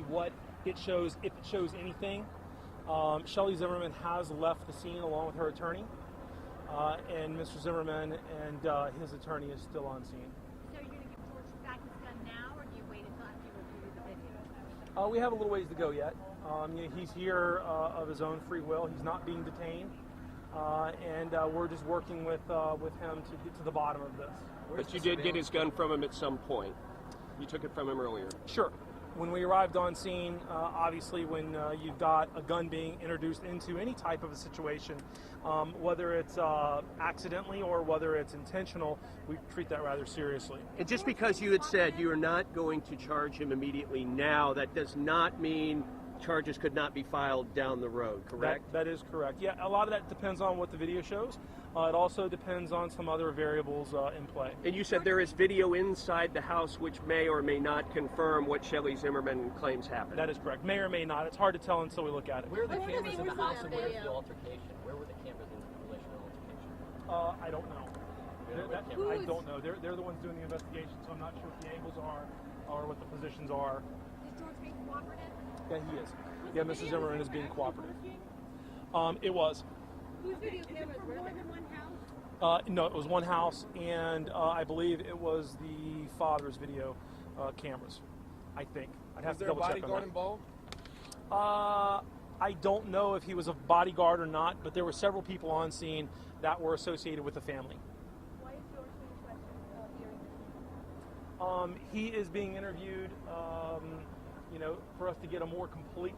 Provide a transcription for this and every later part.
what it shows, if it shows anything. Shellie Zimmerman has left the scene along with her attorney, and Mr. Zimmerman and his attorney is still on scene. So you're going to give George back his gun now, or do you wait until after you review the video? We have a little ways to go yet. He's here of his own free will. He's not being detained, and we're just working with him to get to the bottom of this. But you did get his gun from him at some point. You took it from him earlier. Sure. When we arrived on scene, obviously when you've got a gun being introduced into any type of a situation, whether it's accidentally or whether it's intentional, we treat that rather seriously. And just because you had said you are not going to charge him immediately now, that does not mean charges could not be filed down the road, correct? That is correct. Yeah, a lot of that depends on what the video shows. It also depends on some other variables in play. And you said there is video inside the house which may or may not confirm what Shellie Zimmerman claims happened. That is correct. May or may not. It's hard to tell until we look at it. Where are the cameras in the house and where's the altercation? Where were the cameras in relation to altercation? I don't know. I don't know. They're the ones doing the investigation, so I'm not sure what the angles are or what the positions are. Is George being cooperative? Yeah, he is. Yeah, Mrs. Zimmerman is being cooperative. It was. Whose video cameras were more than one house? No, it was one house, and I believe it was the father's video cameras. I think. I'd have to double check on that. Was there a bodyguard involved? I don't know if he was a bodyguard or not, but there were several people on scene that were associated with the family. Why is George being questioned He is being interviewed, for us to get a more complete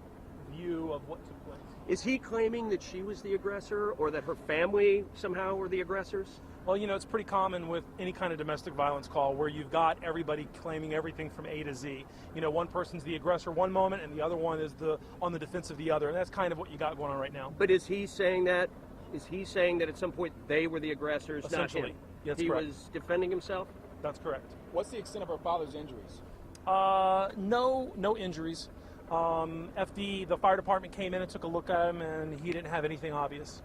view of what took place. Is he claiming that she was the aggressor or that her family somehow were the aggressors? Well, it's pretty common with any kind of domestic violence call where you've got everybody claiming everything from A to Z. One person's the aggressor one moment and the other one is on the defense of the other, and that's kind of what you got going on right now. But is he saying that? Is he saying that at some point they were the aggressors, not him? That's he correct. was defending himself? That's correct. What's the extent of her father's injuries? No injuries. The fire department came in and took a look at him, and he didn't have anything obvious.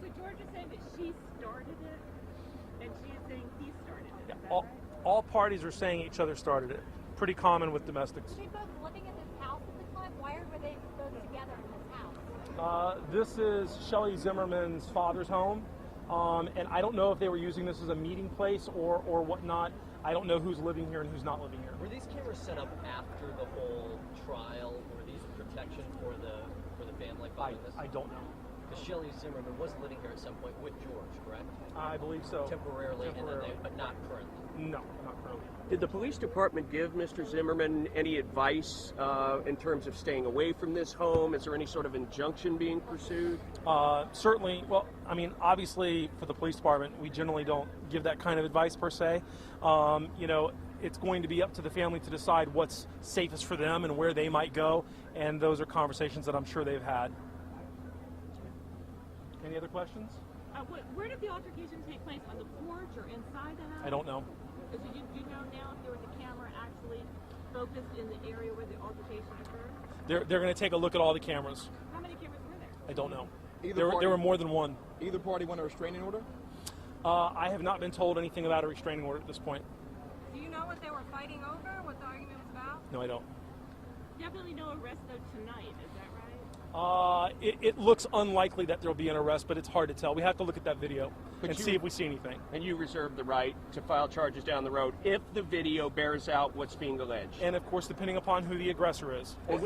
So George is saying that she started it, and she is saying he started it. Yeah, Is that right? all parties are saying each other started it. Pretty common with domestics. Were they both living in this house at the time? Why were they both together in this house? This is Shellie Zimmerman's father's home, and I don't know if they were using this as a meeting place or whatnot. I don't know who's living here and who's not living here. Were these cameras set up after the whole trial? Were these protection for the family following this? I don't know. Because Shellie Zimmerman was living here at some point with George, correct? I believe so. Temporarily. But not currently. No, not currently. Did the police department give Mr. Zimmerman any advice in terms of staying away from this home? Is there any sort of injunction being pursued? Certainly. Well, obviously for the police department, we generally don't give that kind of advice per se. It's going to be up to the family to decide what's safest for them and where they might go, and those are conversations that I'm sure they've had. Any other questions? Where did the altercation take place? On the porch or inside the house? I don't know. So do you know now if there was a camera actually focused in the area where the altercation occurred? They're going to take a look at all the cameras. How many cameras were there? I don't know. Either There were more than one. Either party want a restraining order? I have not been told anything about a restraining order at this point. Do you know what they were fighting over? What the argument was about? No, I don't. Definitely no arrest though tonight, is that right? It looks unlikely that there'll be an arrest, but it's hard to tell. We have to look at that video and see if we see anything. And you reserve the right to file charges down the road if the video bears out what's being alleged. And of course, depending upon who the aggressor is, or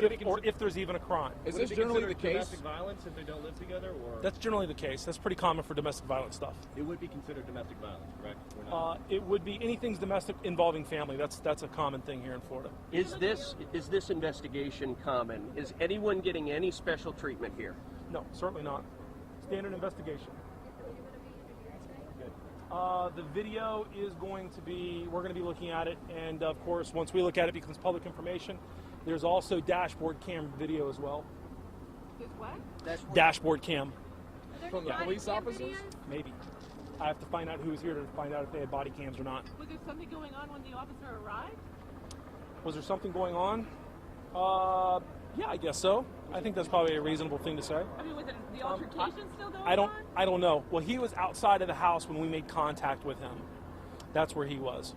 if there's even a crime. Is this generally the case? Domestic violence if they don't live together, or That's generally the case. That's pretty common for domestic violence stuff. it would be considered domestic violence, correct? Or not? It would be anything's domestic involving family. That's a common thing here in Florida. Is this investigation common? Is anyone getting any special treatment here? No, certainly not. Standard investigation. The video is going to be, we're going to be looking at it, and of course, once we look at it, it becomes public information. There's also dashboard cam video as well. Is what? Dashboard cam, From the police officers? maybe. I have to find out who was here to find out if they had body cams or not. Was there something going on when the officer arrived? Was there something going on? Yeah, I guess so. I think that's probably a reasonable thing to say. I mean, was it the altercation still going I on? don't know. Well, he was outside of the house when we made contact with him. That's where he was.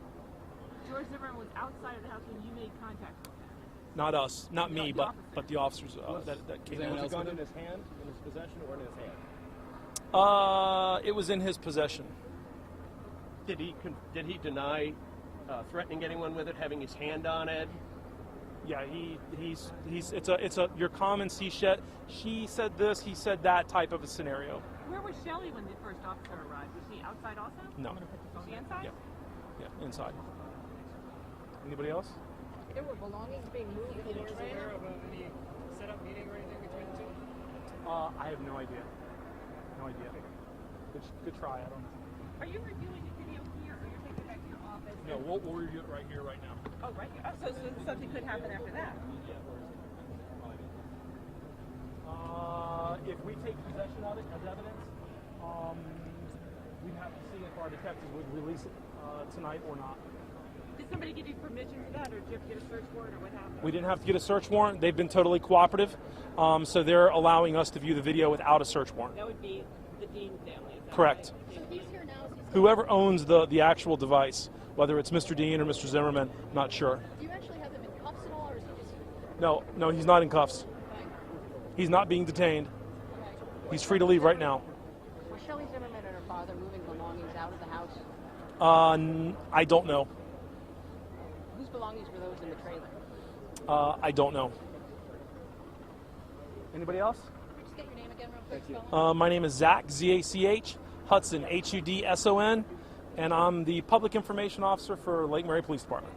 George Zimmerman was outside of the house when you made contact with him. Not us, not me, but the officers that came Was in. the gun in his hand, in his possession, or in his hand? It was in his possession. Did he deny threatening anyone with it, having his hand on it? Yeah, he's it's a your comments. She said this, he said that type of a scenario. Where was Shellie when the first officer arrived? Was she outside also? No. On the inside? Yeah, inside. Anybody else? There were belongings being moved in the trailer. of any setup meeting or anything between the two? I have no idea. No idea. Good try. I don't know. Are you reviewing the video here, or you're taking it back to your office? No, we'll review it right here, right now. Oh, right here. Oh, so something could happen after that. If we take possession of it as evidence, we'd have to see if our detectives would release it tonight or not. Did somebody give you permission for that, or did you have to get a search warrant, or what happened? We didn't have to get a search warrant. They've been totally cooperative, so they're allowing us to view the video without a search warrant. That would be the Dean family. Is that Correct. right? So he's here now. Whoever owns the actual device, whether it's Mr. Dean or Mr. Zimmerman, not sure. Do you actually have him in cuffs at all, or is he just No, he's not in cuffs. fine? He's not being detained. He's free to leave right now. Were Shellie Zimmerman and her father moving belongings out of the house? I don't know. Whose belongings were those in the trailer? I don't know. Anybody else? Can you just get your name again real quick, spell it? My name is Zach, Z-A-C-H, Hudson, H-U-D-S-O-N, and I'm the Public Information Officer for Lake Mary Police Department.